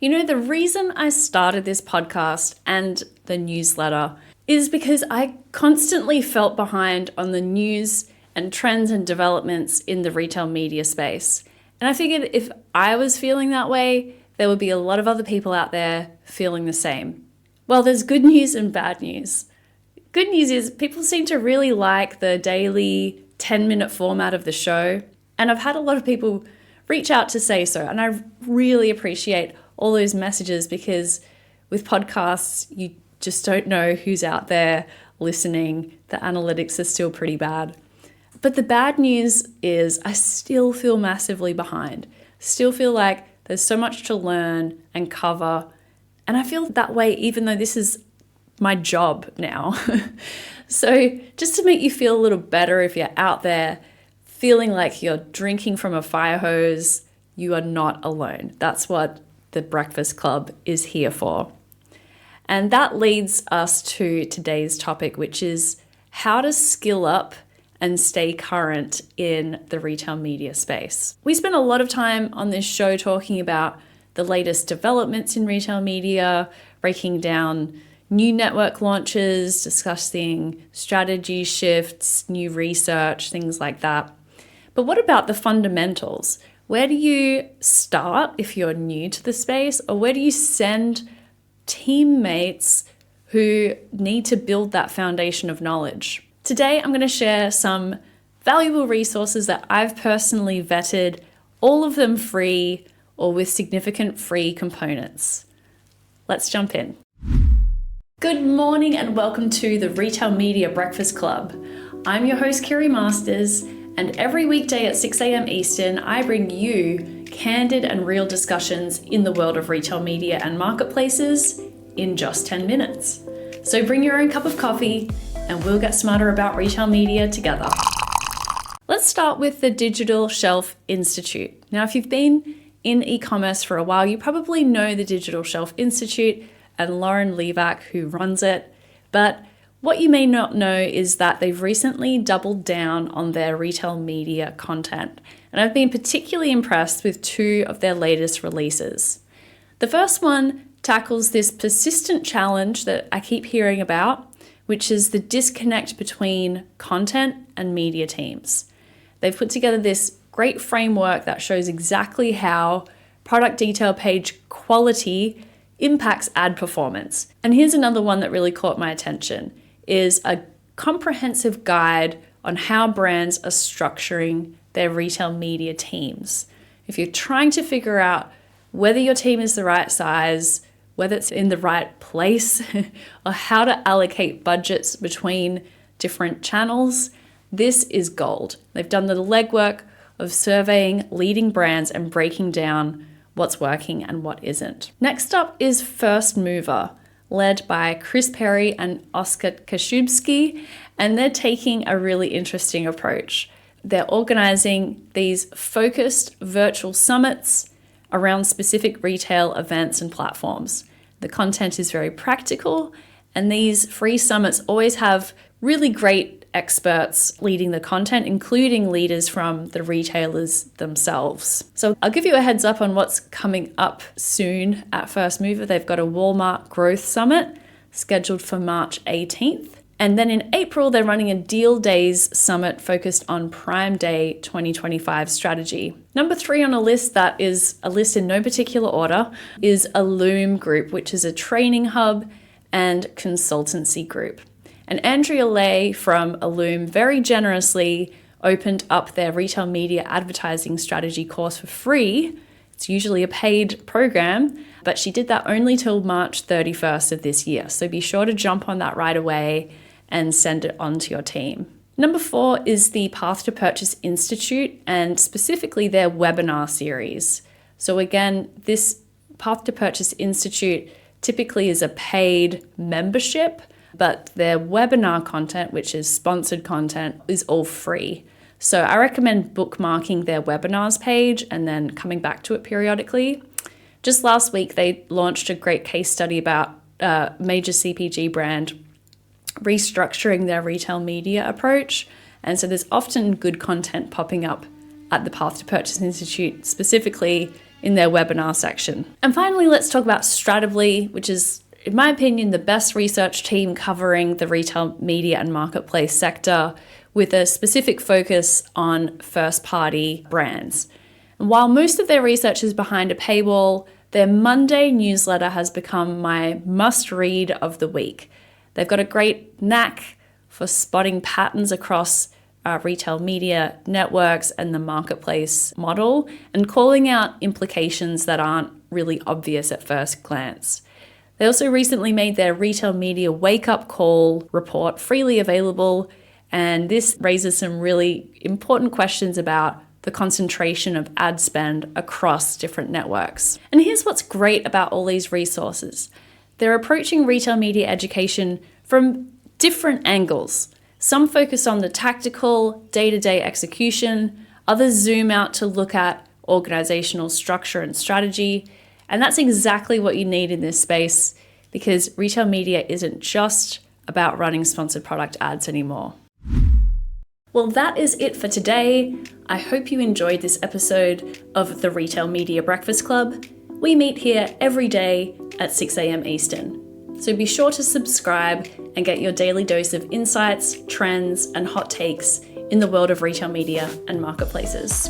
You know, the reason I started this podcast and the newsletter is because I constantly felt behind on the news and trends and developments in the retail media space. And I figured if I was feeling that way, there would be a lot of other people out there feeling the same. Well, there's good news and bad news. Good news is people seem to really like the daily 10-minute format of the show. And I've had a lot of people reach out to say so. And I really appreciate all those messages because with podcasts, you just don't know who's out there listening. The analytics are still pretty bad. But the bad news is I still feel massively behind. Still feel like there's so much to learn and cover. And I feel that way even though this is my job now. So just to make you feel a little better if you're out there feeling like you're drinking from a fire hose, you are not alone. That's what the Breakfast Club is here for. And that leads us to today's topic, which is how to skill up and stay current in the retail media space. We spent a lot of time on this show talking about the latest developments in retail media, breaking down new network launches, discussing strategy shifts, new research, things like that. But what about the fundamentals? Where do you start if you're new to the space, or where do you send teammates who need to build that foundation of knowledge? Today, I'm going to share some valuable resources that I've personally vetted, all of them free or with significant free components. Let's jump in. Good morning and welcome to the Retail Media Breakfast Club. I'm your host, Kiri Masters, and every weekday at 6 a.m. Eastern, I bring you candid and real discussions in the world of retail media and marketplaces in just 10 minutes. So bring your own cup of coffee and we'll get smarter about retail media together. Let's start with the Digital Shelf Institute. Now, if you've been in e-commerce for a while, you probably know the Digital Shelf Institute and Lauren Levac, who runs it. But what you may not know is that they've recently doubled down on their retail media content. And I've been particularly impressed with two of their latest releases. The first one tackles this persistent challenge that I keep hearing about, which is the disconnect between content and media teams. They've put together this great framework that shows exactly how product detail page quality impacts ad performance. And here's another one that really caught my attention, is a comprehensive guide on how brands are structuring their retail media teams. If you're trying to figure out whether your team is the right size, whether it's in the right place, or how to allocate budgets between different channels, this is gold. They've done the legwork of surveying leading brands and breaking down what's working and what isn't. Next up is firstmovr, led by Chris Perry and Oscar Kashubsky, and they're taking a really interesting approach. They're organizing these focused virtual summits around specific retail events and platforms. The content is very practical, and these free summits always have really great experts leading the content, including leaders from the retailers themselves. So I'll give you a heads up on what's coming up soon at firstmovr. They've got a Walmart Growth Summit scheduled for March 18th. And then in April, they're running a Deal Days Summit focused on Prime Day 2025 strategy. Number 3 on a list that is a list in no particular order is Allume Group, which is a training hub and consultancy group. And Andrea Lay from Allume very generously opened up their retail media advertising strategy course for free. It's usually a paid program, but she did that only till March 31st of this year. So be sure to jump on that right away and send it on to your team. Number 4 is the Path to Purchase Institute, and specifically their webinar series. So again, this Path to Purchase Institute typically is a paid membership, but their webinar content, which is sponsored content, is all free. So I recommend bookmarking their webinars page and then coming back to it periodically. Just last week, they launched a great case study about a major CPG brand restructuring their retail media approach. And so there's often good content popping up at the Path to Purchase Institute, specifically in their webinar section. And finally, let's talk about Stratably, which is, in my opinion, the best research team covering the retail media and marketplace sector, with a specific focus on first-party brands. And while most of their research is behind a paywall, their Monday newsletter has become my must-read of the week. They've got a great knack for spotting patterns across retail media networks and the marketplace model, and calling out implications that aren't really obvious at first glance. They also recently made their retail media wake-up call report freely available, and this raises some really important questions about the concentration of ad spend across different networks. And here's what's great about all these resources. They're approaching retail media education from different angles. Some focus on the tactical, day-to-day execution, others zoom out to look at organizational structure and strategy, and that's exactly what you need in this space, because retail media isn't just about running sponsored product ads anymore. Well, that is it for today. I hope you enjoyed this episode of the Retail Media Breakfast Club. We meet here every day at 6 a.m. Eastern. So be sure to subscribe and get your daily dose of insights, trends, and hot takes in the world of retail media and marketplaces.